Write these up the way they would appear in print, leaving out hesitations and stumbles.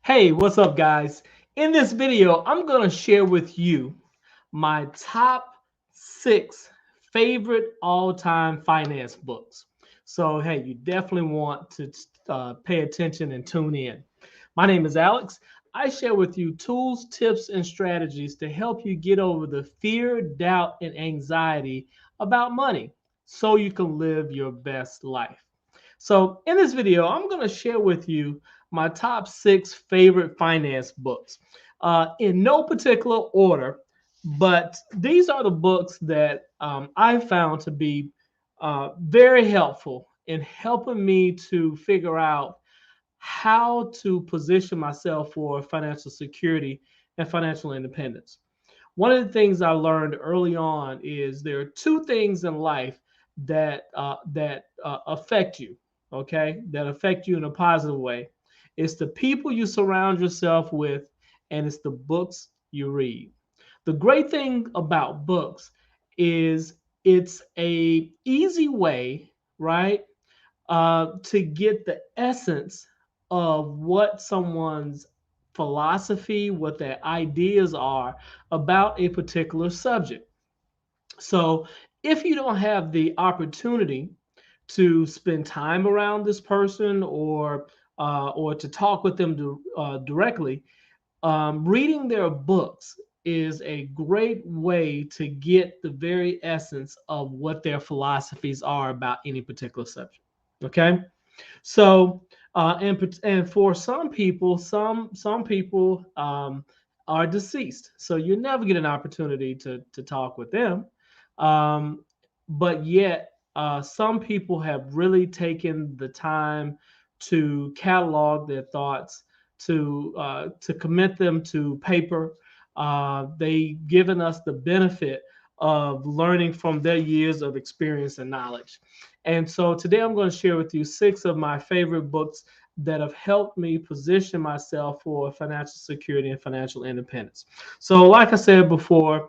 Hey, what's up, guys? In this video, I'm going to share with you my top six favorite all-time finance books. So, hey, you definitely want to pay attention and tune in. My name is Alex. I share with you tools, tips, and strategies to help you get over the fear, doubt, and anxiety about money so you can live your best life. So, in this video, I'm going to share with you my top six favorite finance books in no particular order, but these are the books that I found to be very helpful in helping me to figure out how to position myself for financial security and financial independence. One of the things I learned early on is there are two things in life that affect you, okay, that affect you in a positive way. It's the people you surround yourself with, and it's the books you read. The great thing about books is it's a easy way, right, to get the essence of what someone's philosophy, what their ideas are about a particular subject. So, if you don't have the opportunity to spend time around this person or to talk with them directly, reading their books is a great way to get the very essence of what their philosophies are about any particular subject. Okay, so and for some people are deceased, so you never get an opportunity to talk with them. Um, but yet, some people have really taken the time to catalog their thoughts, to commit them to paper. They've given us the benefit of learning from their years of experience and knowledge. And so today I'm going to share with you six of my favorite books that have helped me position myself for financial security and financial independence. So, like I said before,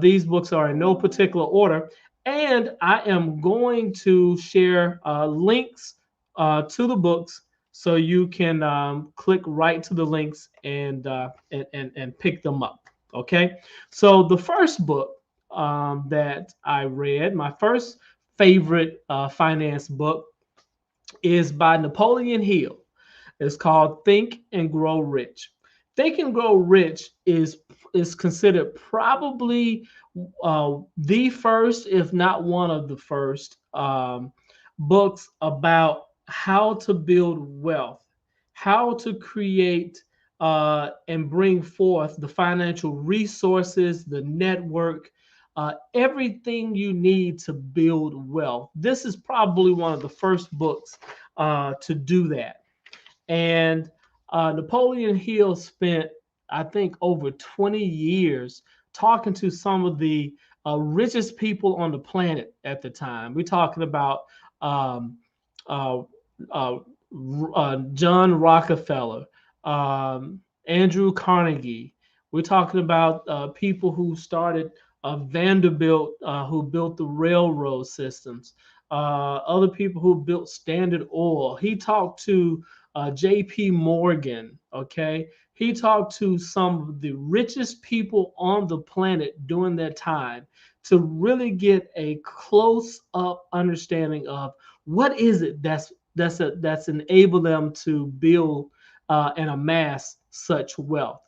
these books are in no particular order, and I am going to share links to the books so you can click right to the links and pick them up. Okay, so the first book that I read, my first favorite finance book, is by Napoleon Hill. It's called Think and Grow Rich. Think and Grow Rich is considered probably the first, if not one of the first, books about how to build wealth, how to create and bring forth the financial resources, the network, everything you need to build wealth. This is probably one of the first books to do that. And Napoleon Hill spent, I think, over 20 years talking to some of the richest people on the planet at the time. We're talking about um, uh, uh, John Rockefeller, Andrew Carnegie. We're talking about people who started Vanderbilt, who built the railroad systems, other people who built Standard Oil. He talked to J.P. Morgan, okay? He talked to some of the richest people on the planet during that time to really get a close up understanding of what is it that's enabled them to build and amass such wealth.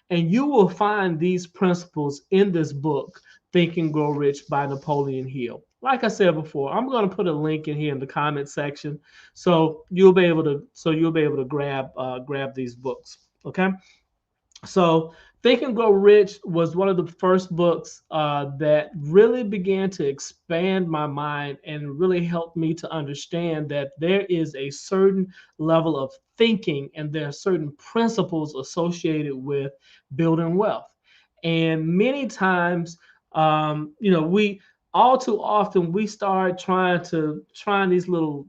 And you will find these principles in this book, Think and Grow Rich by Napoleon Hill. Like I said before, I'm going to put a link in here in the comment section, so you'll be able to grab these books. Okay, so Think and Grow Rich was one of the first books that really began to expand my mind and really helped me to understand that there is a certain level of thinking and there are certain principles associated with building wealth. And many times, we all too often we start trying these little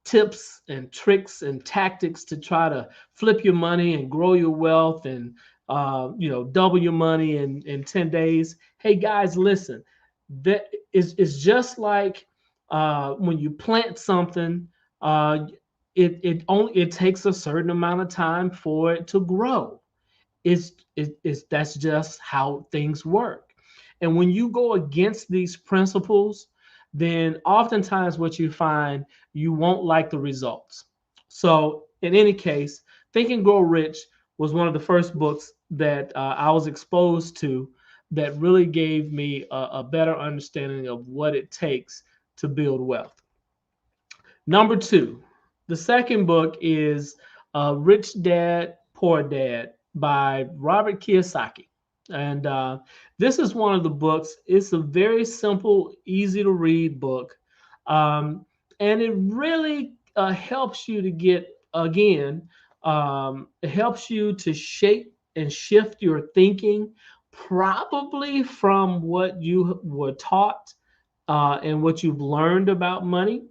tips and tricks and tactics to try to flip your money and grow your wealth and double your money in 10 days. Hey guys, listen, that is just like when you plant something. it takes a certain amount of time for it to grow. It's that's just how things work. And when you go against these principles, then oftentimes what you find, you won't like the results. So in any case, Think and Grow Rich was one of the first books that I was exposed to that really gave me a better understanding of what it takes to build wealth. Number two, the second book is Rich Dad, Poor Dad by Robert Kiyosaki. And this is one of the books. It's a very simple, easy to read book. Um, and it really helps you to get, again, it helps you to shape and shift your thinking, probably from what you were taught and what you've learned about money.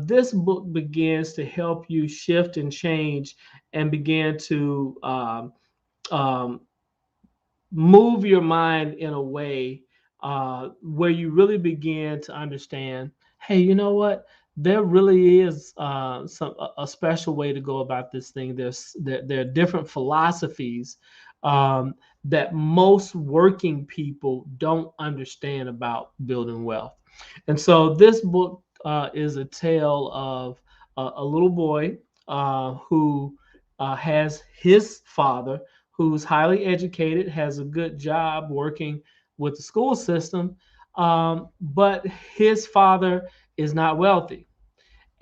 This book begins to help you shift and change and begin to um, move your mind in a way where you really begin to understand, hey, you know what? There really is a special way to go about this thing. There are different philosophies that most working people don't understand about building wealth. And so this book is a tale of a little boy who has his father who's highly educated, has a good job working with the school system, but his father is not wealthy.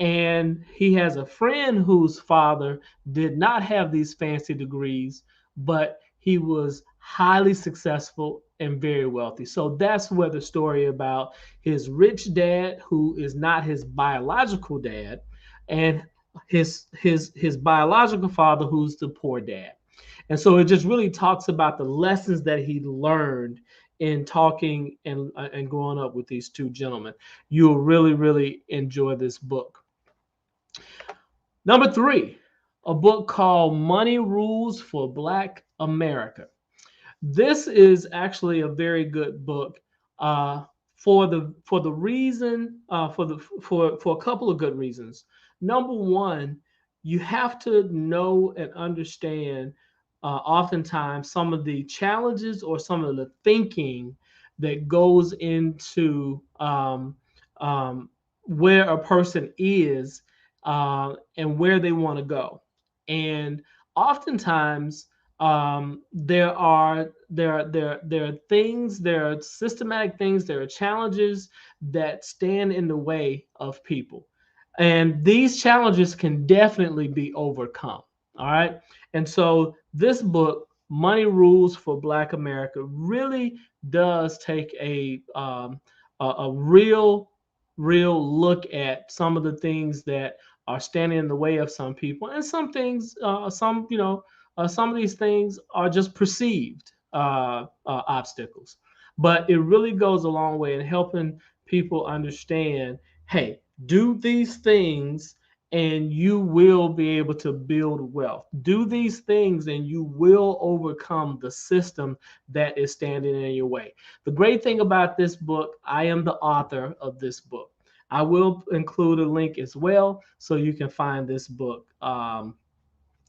And he has a friend whose father did not have these fancy degrees, but he was highly successful and very wealthy. So that's where the story about his rich dad, who is not his biological dad, and his biological father, who's the poor dad. And so it just really talks about the lessons that he learned in talking and growing up with these two gentlemen. You'll really enjoy this book. Number three, a book called Money Rules for Black America. This is actually a very good book for the reason for a couple of good reasons. Number one, you have to know and understand oftentimes some of the challenges or some of the thinking that goes into where a person is and where they want to go. And oftentimes there are things, there are systematic things, there are challenges that stand in the way of people, and these challenges can definitely be overcome. All right, and so this book, Money Rules for Black America, really does take a real look at some of the things that are standing in the way of some people, and some things, some of these things are just perceived obstacles. But it really goes a long way in helping people understand, hey, do these things and you will be able to build wealth. Do these things and you will overcome the system that is standing in your way. The great thing about this book, I am the author of this book. I will include a link as well so you can find this book. And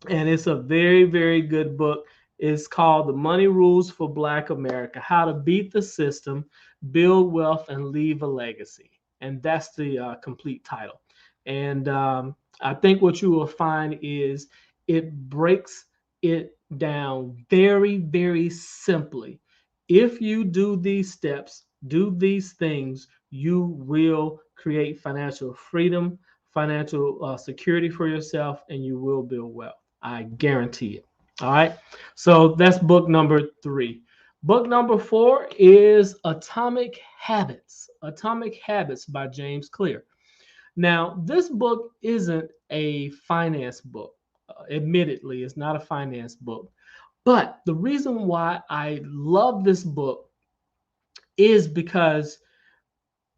it's a very good book. It's called The Money Rules for Black America: How to Beat the System, Build Wealth, and Leave a Legacy. And that's the complete title. And I think what you will find is it breaks it down very simply. If you do these steps, do these things, you will create financial freedom, financial security for yourself, and you will build wealth. I guarantee it. All right. So that's book number three. Book number four is Atomic Habits. Atomic Habits by James Clear. Now, this book isn't a finance book. Admittedly, it's not a finance book. But the reason why I love this book is because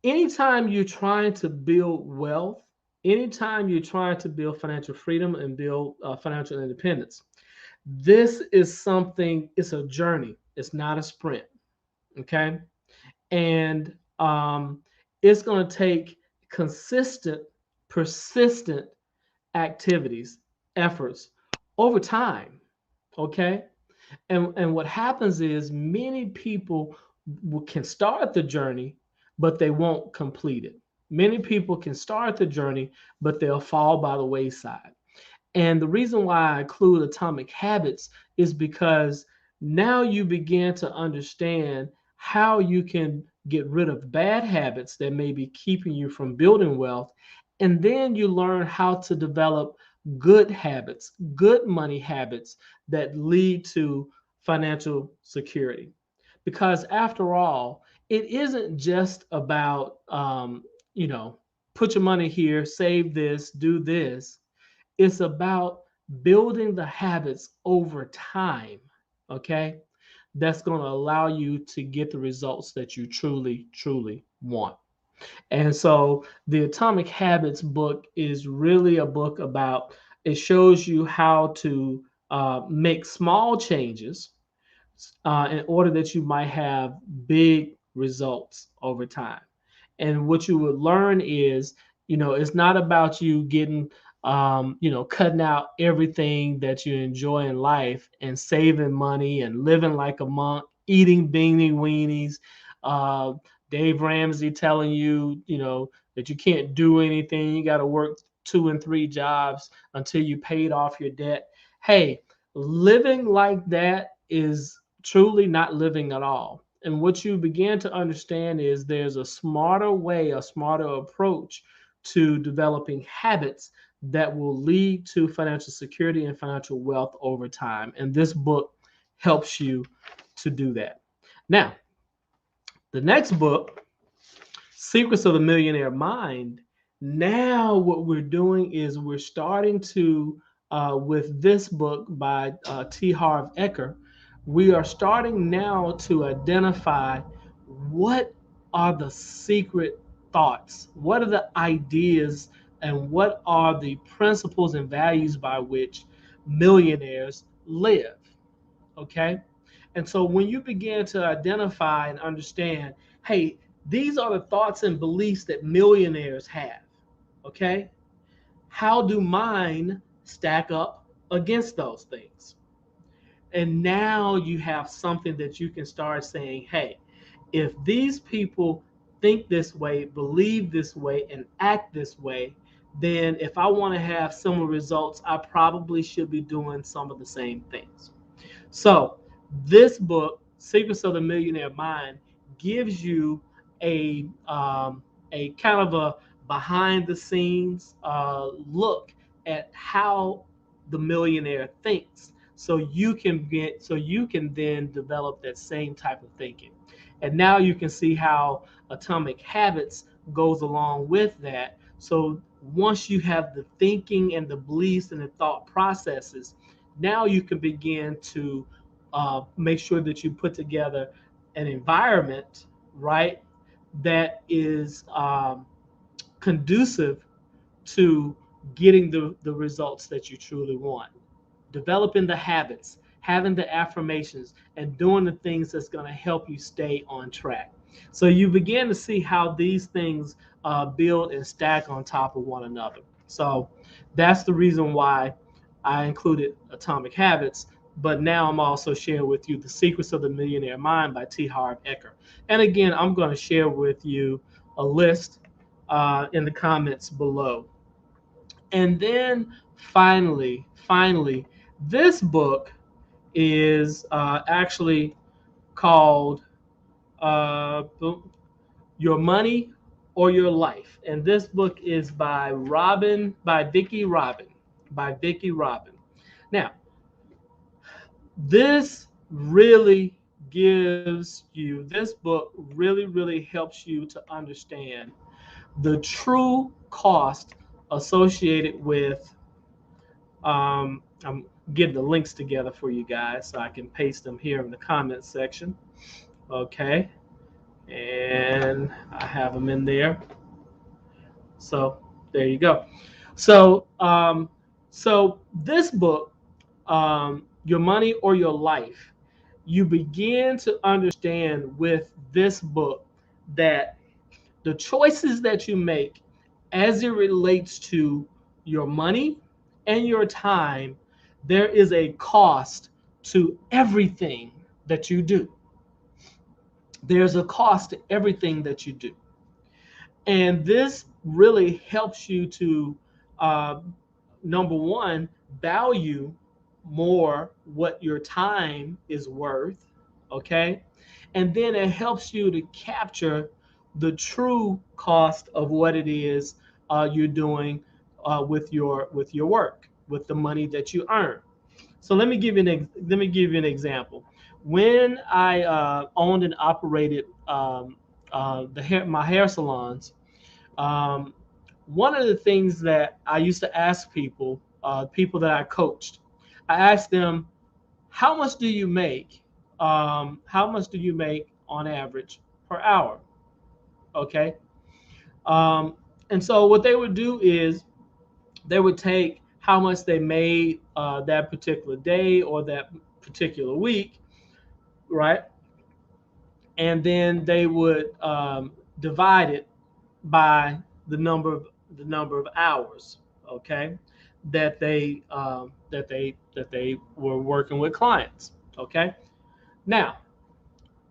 anytime you're trying to build wealth, anytime you're trying to build financial freedom and build financial independence, this is something, it's a journey. It's not a sprint. Okay. And it's going to take consistent, persistent activities, efforts over time. Okay. And what happens is many people can start the journey, but they won't complete it. Many people can start the journey, but they'll fall by the wayside. And the reason why I include atomic habits is because now you begin to understand how you can get rid of bad habits that may be keeping you from building wealth. And then you learn how to develop good habits, good money habits that lead to financial security. Because after all, it isn't just about, you know, put your money here, save this, do this. It's about building the habits over time, okay? That's going to allow you to get the results that you truly, truly want. And so the Atomic Habits book is really a book about, it shows you how to make small changes in order that you might have big results over time. And what you would learn is, it's not about you getting, cutting out everything that you enjoy in life and saving money and living like a monk, eating beanie weenies. Uh, Dave Ramsey telling you, that you can't do anything. You got to work 2 and 3 jobs until you paid off your debt. Hey, living like that is truly not living at all. And what you begin to understand is there's a smarter way, a smarter approach to developing habits that will lead to financial security and financial wealth over time. And this book helps you to do that. Now, the next book, Secrets of the Millionaire Mind. Now, what we're doing is we're starting to, with this book by T. Harv Eker, we are starting now to identify what are the secret thoughts, what are the ideas, and what are the principles and values by which millionaires live. Okay. And so when you begin to identify and understand, hey, these are the thoughts and beliefs that millionaires have. Okay. How do mine stack up against those things? And now you have something that you can start saying, hey, if these people think this way, believe this way, and act this way, then if I want to have similar results, I probably should be doing some of the same things. So this book, Secrets of the Millionaire Mind, gives you a kind of a behind the scenes look at how the millionaire thinks, so you can then develop that same type of thinking. And now you can see how Atomic Habits goes along with that. So once you have the thinking and the beliefs and the thought processes, now you can begin to make sure that you put together an environment, right, that is conducive to getting the results that you truly want. Developing the habits, having the affirmations, and doing the things that's going to help you stay on track. So you begin to see how these things build and stack on top of one another. So that's the reason why I included Atomic Habits. But now I'm also sharing with you The Secrets of the Millionaire Mind by T. Harv Eker. And again, I'm going to share with you a list in the comments below. And then finally, this book is actually called Your Money or Your Life. And this book is by Vicki Robin. By Vicki Robin. Now, this book really helps you to understand the true cost associated with I'm getting the links together for you guys so I can paste them here in the comments section. Okay. And I have them in there. So there you go. So so this book, Your Money or Your Life, you begin to understand with this book that the choices that you make as it relates to your money, and your time, there is a cost to everything that you do. There's a cost to everything that you do. And this really helps you to, uh, number one, value more what your time is worth. Okay. And then it helps you to capture the true cost of what it is you're doing with your work, with the money that you earn. So let me give you an example. When I owned and operated my hair salons, um, one of the things that I used to ask people, people that I coached, I asked them, "How much do you make? How much do you make on average per hour?" Okay, um, and so what they would do is they would take how much they made that particular day or that particular week, right? And then they would divide it by the number of hours, okay, that they were working with clients, okay. Now,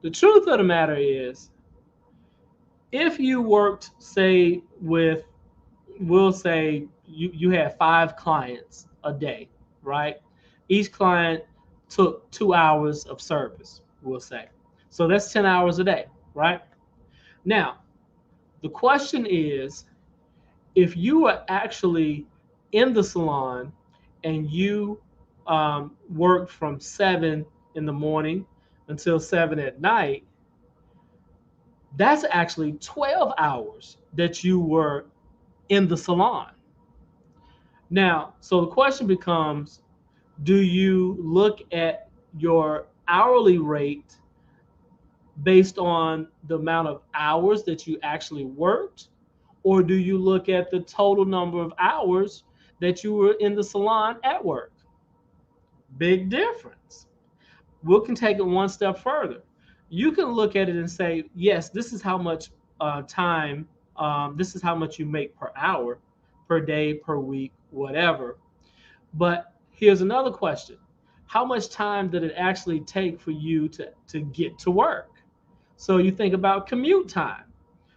the truth of the matter is, if you worked, say, with, we'll say you had 5 clients a day, right? Each client took 2 hours of service, we'll say. So that's 10 hours a day, right? Now, the question is, if you are actually in the salon and you worked from 7 in the morning until 7 at night, that's actually 12 hours that you were in the salon. Now, so the question becomes, do you look at your hourly rate based on the amount of hours that you actually worked? Or do you look at the total number of hours that you were in the salon at work? Big difference. We can take it one step further. You can look at it and say, yes, this is how much time, this is how much you make per hour, per day, per week, whatever. But here's another question. How much time did it actually take for you to get to work? So you think about commute time.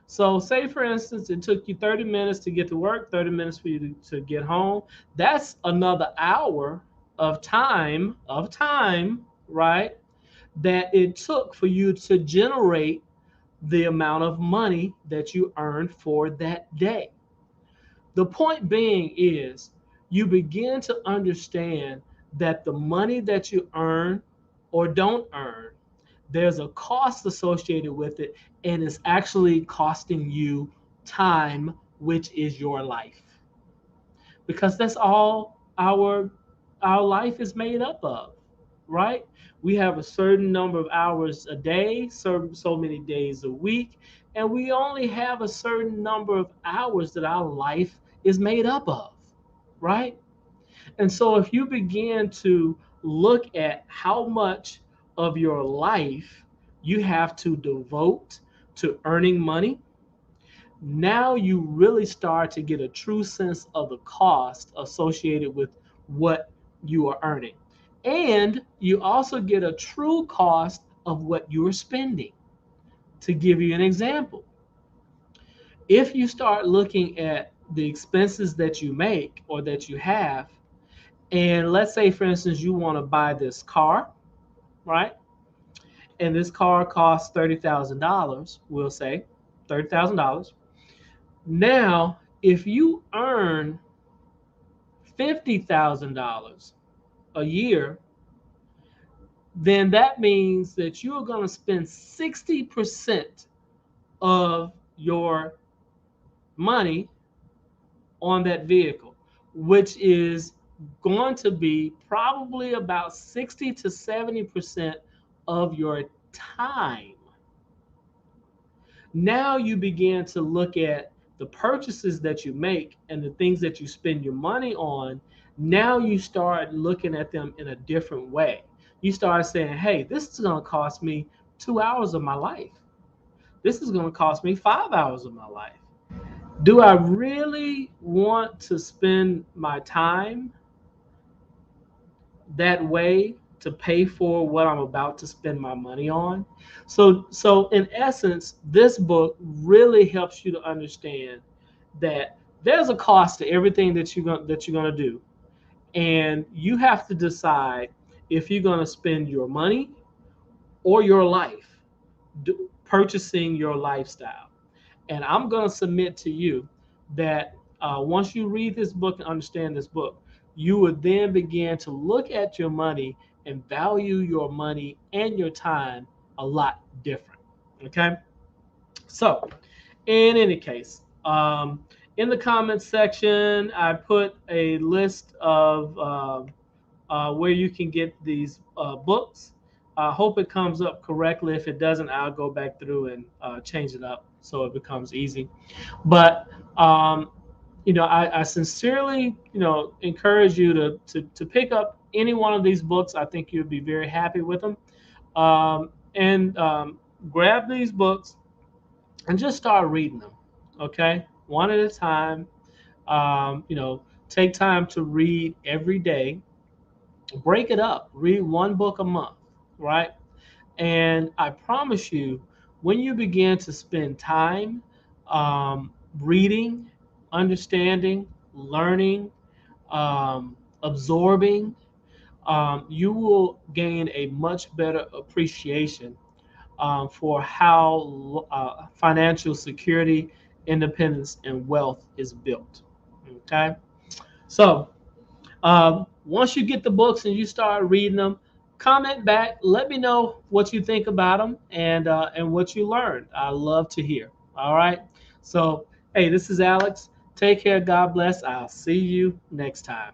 So say, for instance, it took you 30 minutes to get to work, 30 minutes for you to get home. That's another hour of time, right? That it took for you to generate the amount of money that you earned for that day. The point being is, you begin to understand that the money that you earn or don't earn, there's a cost associated with it, and it's actually costing you time, which is your life. Because that's all our life is made up of, right? We have a certain number of hours a day, so many days a week, and we only have a certain number of hours that our life is made up of, right? And so if you begin to look at how much of your life you have to devote to earning money, now you really start to get a true sense of the cost associated with what you are earning. And you also get a true cost of what you are spending. To give you an example, if you start looking at the expenses that you make or that you have, and let's say, for instance, you want to buy this car, right? And this car costs $30,000, we'll say $30,000. Now, if you earn $50,000 a year, then that means that you are going to spend 60% of your money on that vehicle, which is going to be probably about 60 to 70% of your time. Now you begin to look at the purchases that you make and the things that you spend your money on. Now you start looking at them in a different way. You start saying, hey, this is going to cost me 2 hours of my life. This is going to cost me 5 hours of my life. Do I really want to spend my time that way to pay for what I'm about to spend my money on. So in essence, this book really helps you to understand that there's a cost to everything that you're gonna do, and you have to decide if you're gonna spend your money or your life purchasing your lifestyle. And I'm going to submit to you that once you read this book and understand this book, you would then begin to look at your money and value your money and your time a lot different. Okay. So, in any case, in the comments section, I put a list of where you can get these books. I hope it comes up correctly. If it doesn't, I'll go back through and change it up so it becomes easy. But I sincerely, encourage you to pick up any one of these books. I think you'll be very happy with them. And grab these books and just start reading them. Okay, one at a time. Take time to read every day. Break it up. Read one book a month, right? And I promise you, when you begin to spend time reading, understanding, learning, absorbing, you will gain a much better appreciation for how financial security, independence, and wealth is built. Okay, so once you get the books and you start reading them, comment back. Let me know what you think about them and what you learned. I love to hear. All right. So hey, this is Alex. Take care. God bless. I'll see you next time.